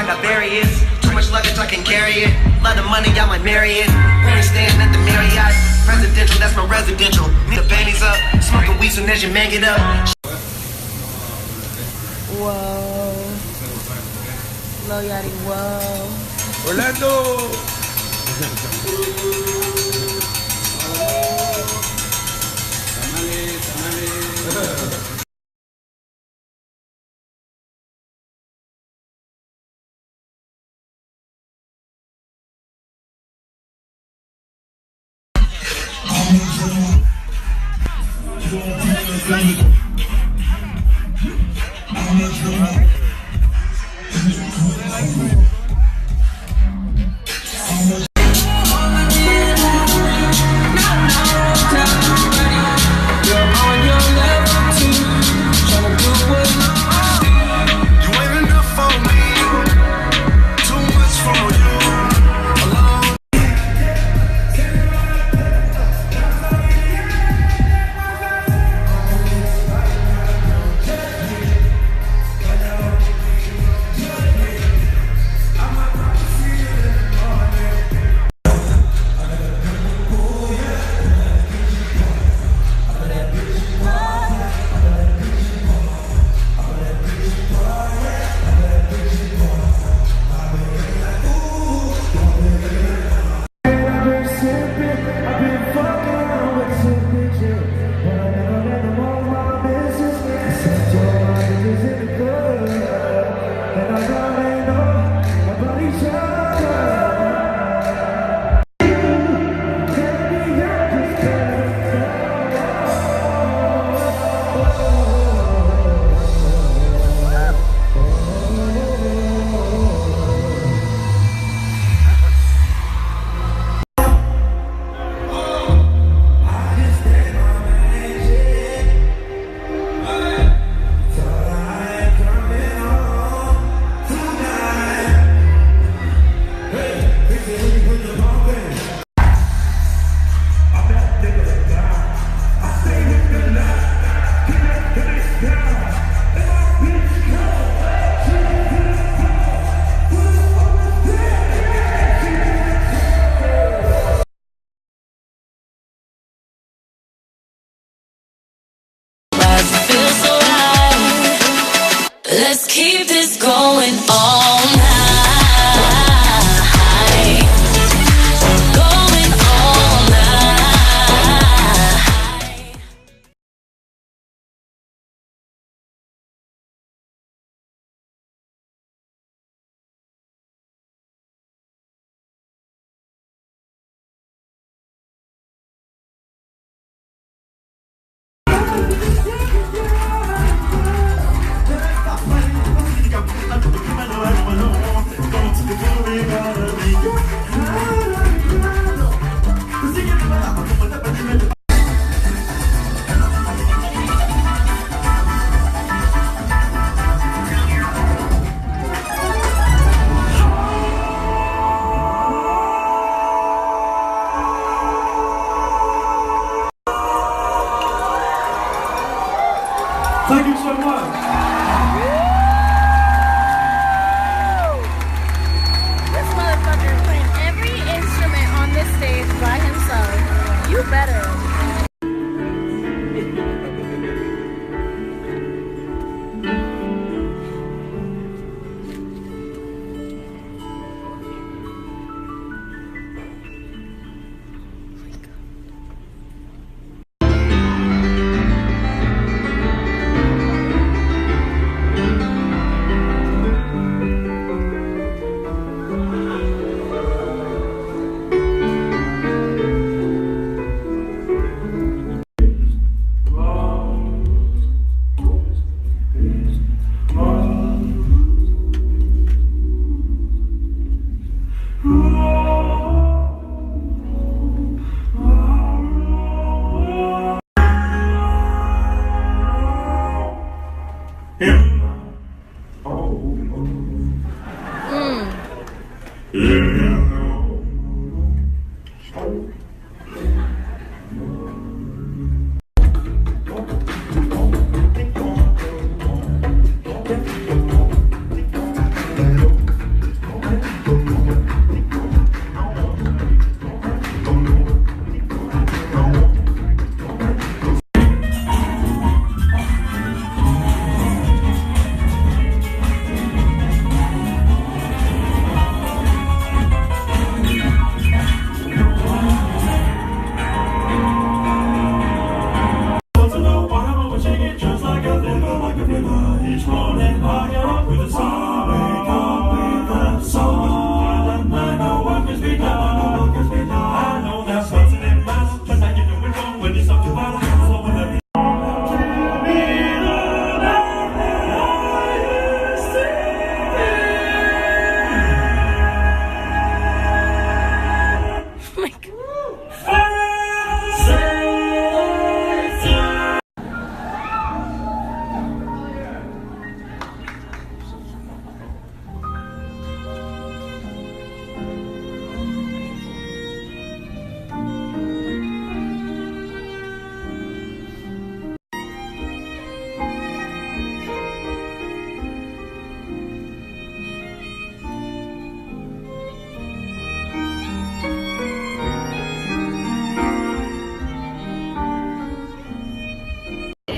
got various. Too much luggage, I can carry it. Lot of money, I might marry it. We ain't staying at the Marriott. Presidential, that's my residential. Need the panties up. Smoking weed soon as your man get up. Whoa. Lil Yachty, whoa. Orlando! Let's keep this going all night. Going all night. Thank you so much. This motherfucker is playing every instrument on this stage by himself. You better.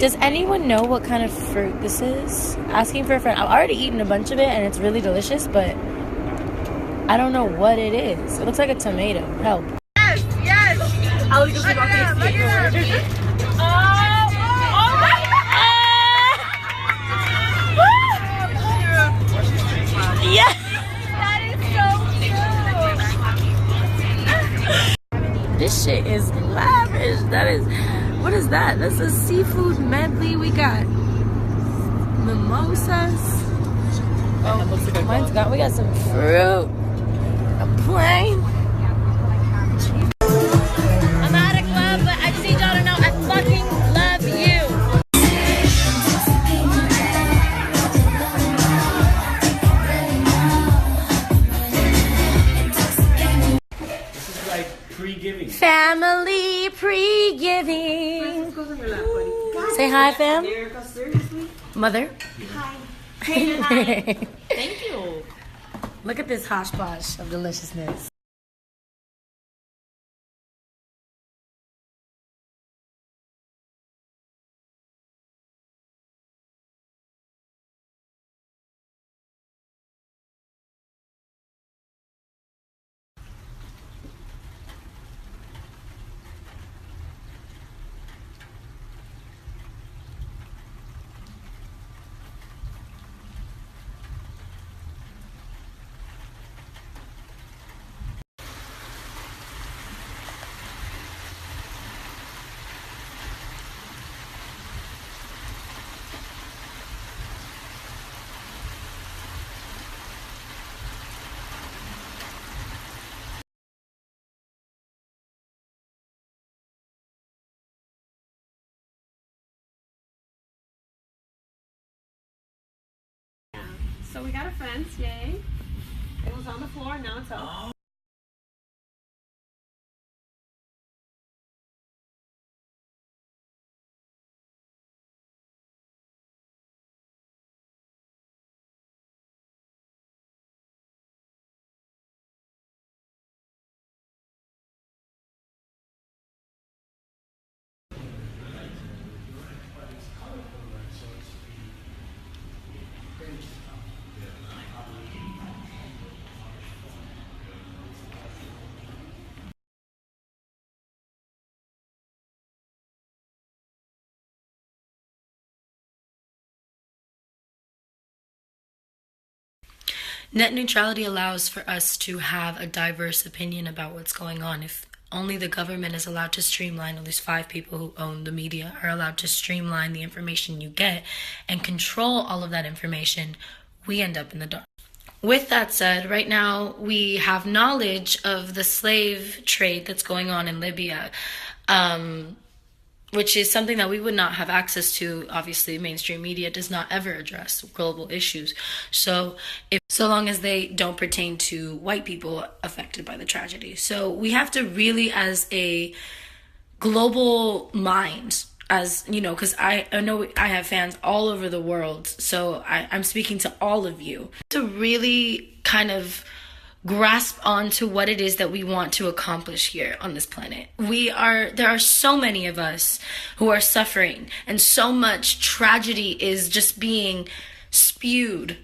Does anyone know what kind of fruit this is? Asking for a friend. I've already eaten a bunch of it and it's really delicious, but I don't know what it is. It looks like a tomato. Help. Yes, yes. I'll just look at Yes! That is so cute. This shit is lavish. That is, what is that? That's a seafood medley. We got mimosas. Oh, mine's got, we got some fruit. A plain. I'm at a club, but I just need y'all to know I fucking love you. Pre-giving. Family pre-giving. Say hi, fam. Mother. Hi. Thank you. Look at this hodgepodge of deliciousness. So we got a fence, yay. It was on the floor, now it's up. Net neutrality allows for us to have a diverse opinion about what's going on. If only the government is allowed to streamline, at least 5 people who own the media are allowed to streamline the information you get and control all of that information, we end up in the dark. With that said, right now we have knowledge of the slave trade that's going on in Libya, which is something that we would not have access to. Obviously, mainstream media does not ever address global issues. So long as they don't pertain to white people affected by the tragedy. So we have to really, as a global mind, as you know, because I know I have fans all over the world, so I'm speaking to all of you, to really kind of grasp onto what it is that we want to accomplish here on this planet. There are so many of us who are suffering, and so much tragedy is just being spewed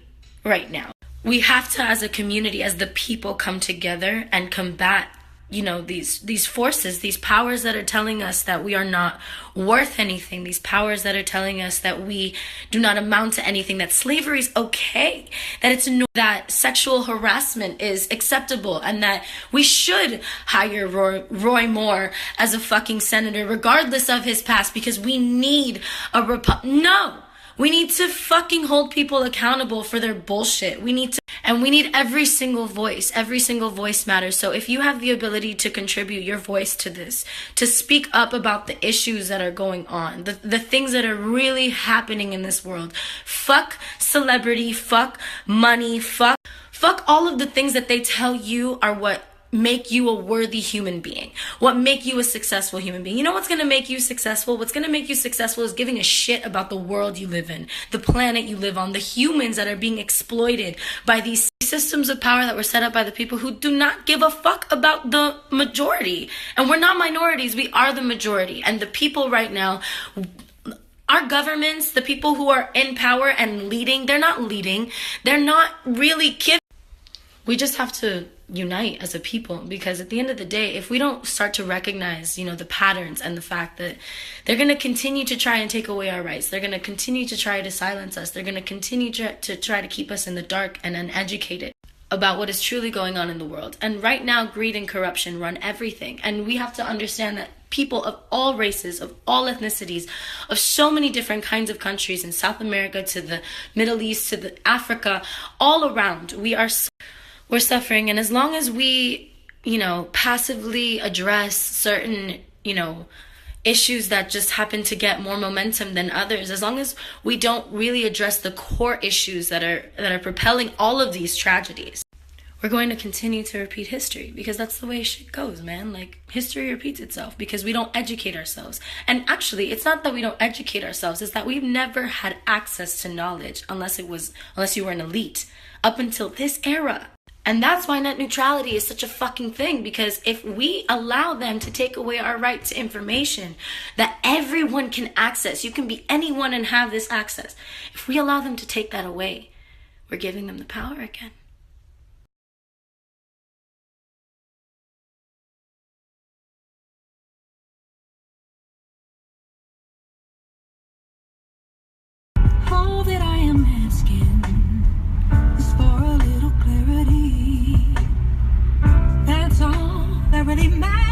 right now. We have to, as a community, as the people, come together and combat, you know, these forces, these powers that are telling us that we are not worth anything, these powers that are telling us that we do not amount to anything, that slavery is okay, that sexual harassment is acceptable, and that we should hire Roy Moore as a fucking senator, regardless of his past, because we need No! We need to fucking hold people accountable for their bullshit. We need every single voice. Every single voice matters. So if you have the ability to contribute your voice to this, to speak up about the issues that are going on, the things that are really happening in this world, fuck celebrity, fuck money, fuck all of the things that they tell you are what make you a worthy human being, what make you a successful human being. You know what's going to make you successful? What's going to make you successful is giving a shit about the world you live in, the planet you live on, the humans that are being exploited by these systems of power that were set up by the people who do not give a fuck about the majority. And we're not minorities, we are the majority. And the people right now, Our governments, the people who are in power and leading, they're not leading. They're not really giving. We just have to unite as a people, because at the end of the day, if we don't start to recognize, the patterns and the fact that they're going to continue to try and take away our rights, they're going to continue to try to silence us, they're going to continue to try to keep us in the dark and uneducated about what is truly going on in the world. And right now, greed and corruption run everything. And we have to understand that people of all races, of all ethnicities, of so many different kinds of countries, in South America to the Middle East to the Africa, all around, we're suffering. And as long as we, passively address certain, issues that just happen to get more momentum than others, as long as we don't really address the core issues that are propelling all of these tragedies, we're going to continue to repeat history, because that's the way shit goes, man. Like, history repeats itself because we don't educate ourselves. And actually, it's not that we don't educate ourselves, it's that we've never had access to knowledge unless you were an elite up until this era. And that's why net neutrality is such a fucking thing, because if we allow them to take away our right to information that everyone can access, you can be anyone and have this access. If we allow them to take that away, we're giving them the power again. All that I am asking is for a little clarity. That's all that really matters.